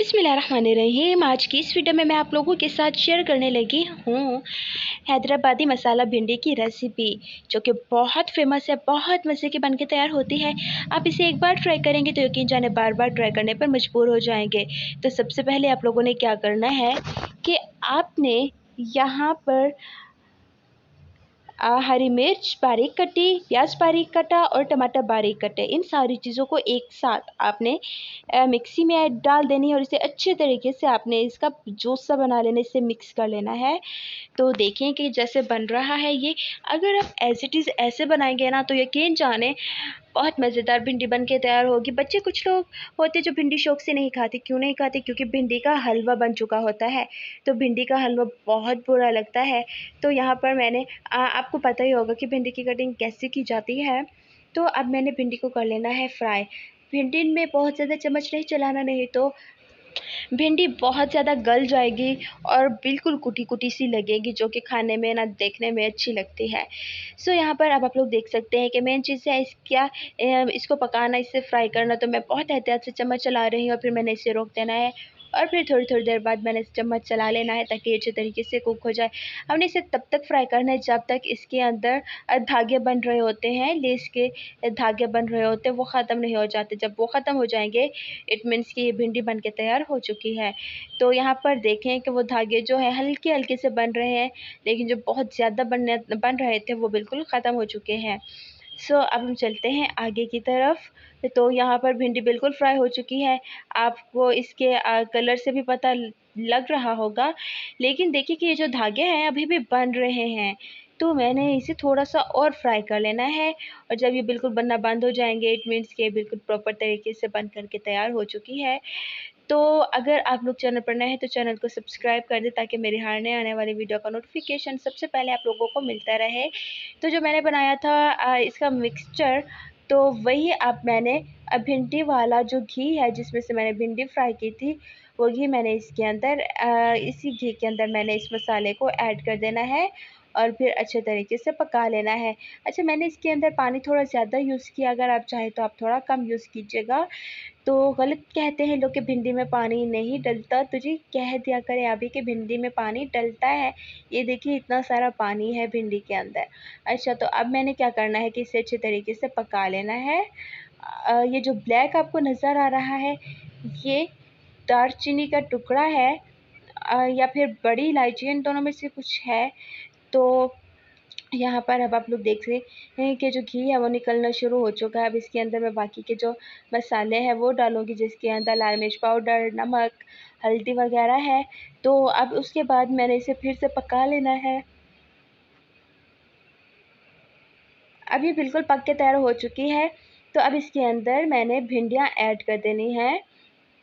बिस्मिल्लाहिर्रहमानिर्रहीम। आज की इस वीडियो में मैं आप लोगों के साथ शेयर करने लगी हूँ हैदराबादी मसाला भिंडी की रेसिपी, जो कि बहुत फेमस है, बहुत मज़े की बनके तैयार होती है। आप इसे एक बार ट्राई करेंगे तो यकीन जाने बार बार ट्राई करने पर मजबूर हो जाएंगे। तो सबसे पहले आप लोगों ने क्या करना है कि आपने यहाँ पर हरी मिर्च बारीक कटी, प्याज बारीक कटा और टमाटर बारीक कटे, इन सारी चीज़ों को एक साथ आपने मिक्सी में डाल देनी है और इसे अच्छे तरीके से आपने इसका जूस सा बना लेना, इसे मिक्स कर लेना है। तो देखें कि जैसे बन रहा है ये, अगर आप एज़ इट इज़ ऐसे बनाएंगे ना तो यकीन जाने बहुत मज़ेदार भिंडी बन के तैयार होगी। बच्चे कुछ लोग होते जो भिंडी शौक से नहीं खाते। क्यों नहीं खाते? क्योंकि भिंडी का हलवा बन चुका होता है, तो भिंडी का हलवा बहुत बुरा लगता है। तो यहाँ पर मैंने आपको पता ही होगा कि भिंडी की कटिंग कैसे की जाती है। तो अब मैंने भिंडी को कर लेना है फ्राई। भिंडी में बहुत ज़्यादा चम्मच नहीं चलाना, नहीं तो भिंडी बहुत ज़्यादा गल जाएगी और बिल्कुल कुटी कुटी सी लगेगी, जो कि खाने में ना देखने में अच्छी लगती है। सो यहाँ पर अब आप लोग देख सकते हैं कि मेन चीज़ है इसको पकाना, इसे फ्राई करना। तो मैं बहुत एहतियात से चम्मच चला रही हूँ और फिर मैंने इसे रोक देना है और फिर थोड़ी थोड़ी देर बाद मैंने चम्मच चला लेना है ताकि अच्छे तरीके से कुक हो जाए। हमने इसे तब तक फ्राई करना है जब तक इसके अंदर धागे बन रहे होते हैं, लेस के धागे बन रहे होते हैं, वो ख़त्म नहीं हो जाते। जब वो ख़त्म हो जाएंगे इट मीन्स कि ये भिंडी बन के तैयार हो चुकी है। तो यहाँ पर देखें कि वो धागे जो है हल्के हल्के से बन रहे हैं, लेकिन जो बहुत ज़्यादा बन रहे थे वो बिल्कुल ख़त्म हो चुके हैं। अब हम चलते हैं आगे की तरफ। तो यहाँ पर भिंडी बिल्कुल फ्राई हो चुकी है, आपको इसके कलर से भी पता लग रहा होगा। लेकिन देखिए कि ये जो धागे हैं अभी भी बन रहे हैं, तो मैंने इसे थोड़ा सा और फ्राई कर लेना है। और जब ये बिल्कुल बनना बंद हो जाएंगे इट मीन्स के बिल्कुल प्रॉपर तरीके से बन करके तैयार हो चुकी है। तो अगर आप लोग चैनल पर नए हैं तो चैनल को सब्सक्राइब कर दें ताकि मेरे हारने आने वाली वीडियो का नोटिफिकेशन सबसे पहले आप लोगों को मिलता रहे। तो जो मैंने बनाया था इसका मिक्सचर, तो वही अब मैंने भिंडी वाला जो घी है जिसमें से मैंने भिंडी फ्राई की थी, वो घी मैंने इसके अंदर इसी घी के अंदर मैंने इस मसाले को ऐड कर देना है और फिर अच्छे तरीके से पका लेना है। अच्छा, मैंने इसके अंदर पानी थोड़ा ज़्यादा यूज़ किया, अगर आप चाहें तो आप थोड़ा कम यूज़ कीजिएगा। तो गलत कहते हैं लोग कि भिंडी में पानी नहीं डलता, तो जी कह दिया करें अभी कि भिंडी में पानी डलता है। ये देखिए इतना सारा पानी है भिंडी के अंदर। अच्छा, तो अब मैंने क्या करना है कि इसे अच्छे तरीके से पका लेना है। ये जो ब्लैक आपको नज़र आ रहा है, ये दालचीनी का टुकड़ा है या फिर बड़ी इलायची, इन दोनों में से कुछ है। तो यहाँ पर अब आप लोग देख रहे हैं कि जो घी है वो निकलना शुरू हो चुका है। अब इसके अंदर मैं बाकी के जो मसाले हैं वो डालूँगी, जिसके अंदर लाल मिर्च पाउडर, नमक, हल्दी वगैरह है। तो अब उसके बाद मैंने इसे फिर से पका लेना है। अब ये बिल्कुल पक के तैयार हो चुकी है। तो अब इसके अंदर मैंने भिंडियाँ ऐड कर देनी है।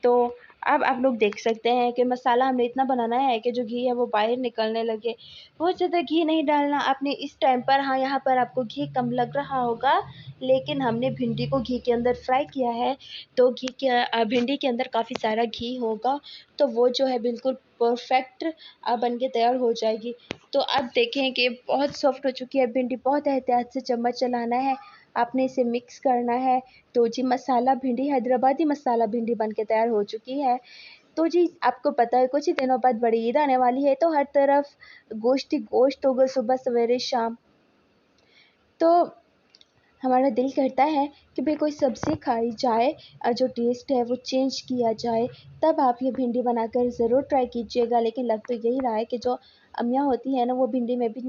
तो अब आप लोग देख सकते हैं कि मसाला हमें इतना बनाना है कि जो घी है वो बाहर निकलने लगे। बहुत ज़्यादा घी नहीं डालना आपने इस टाइम पर। हाँ, यहाँ पर आपको घी कम लग रहा होगा, लेकिन हमने भिंडी को घी के अंदर फ्राई किया है, तो भिंडी के अंदर काफ़ी सारा घी होगा, तो वो जो है बिल्कुल परफेक्ट बन के तैयार हो जाएगी। तो अब देखें कि बहुत सॉफ्ट हो चुकी है भिंडी। बहुत एहतियात से चम्मच चलाना है, आपने इसे मिक्स करना है। तो जी मसाला भिंडी, हैदराबादी मसाला भिंडी बन के तैयार हो चुकी है। तो जी आपको पता है कुछ ही दिनों बाद बड़ी ईद आने वाली है, तो हर तरफ गोश्त ही गोश्त होगा सुबह सवेरे शाम। तो हमारा दिल करता है कि भाई कोई सब्ज़ी खाई जाए और जो टेस्ट है वो चेंज किया जाए। तब आप ये भिंडी बनाकर ज़रूर ट्राई कीजिएगा। लेकिन लग तो यही रहा है कि जो अम्मियाँ होती हैं ना वो भिंडी में भी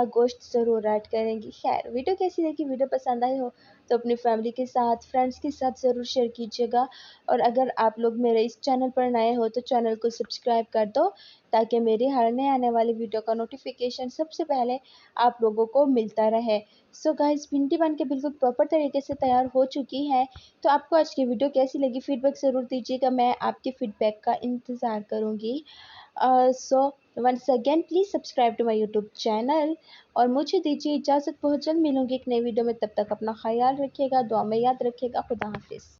गोश्त ज़रूर ऐड करेंगी। खैर, वीडियो कैसी लगी? वीडियो पसंद आई हो तो अपनी फैमिली के साथ, फ्रेंड्स के साथ ज़रूर शेयर कीजिएगा। और अगर आप लोग मेरे इस चैनल पर नए हो तो चैनल को सब्सक्राइब कर दो ताकि मेरी हर नए आने वाली वीडियो का नोटिफिकेशन सबसे पहले आप लोगों को मिलता रहे। सो गाइस, भिंडी बन के बिल्कुल प्रॉपर तरीके से तैयार हो चुकी है। तो आपको आज की वीडियो कैसी लगी? फीडबैक ज़रूर दीजिएगा, मैं आपके फीडबैक का इंतज़ार करूँगी। So once again please subscribe to my YouTube channel और मुझे दीजिए इजाज़त। बहुत जल्द मिलूँगी एक नई वीडियो में। तब तक अपना ख्याल रखिएगा, दुआ में याद रखिएगा। खुदा हाफिज़।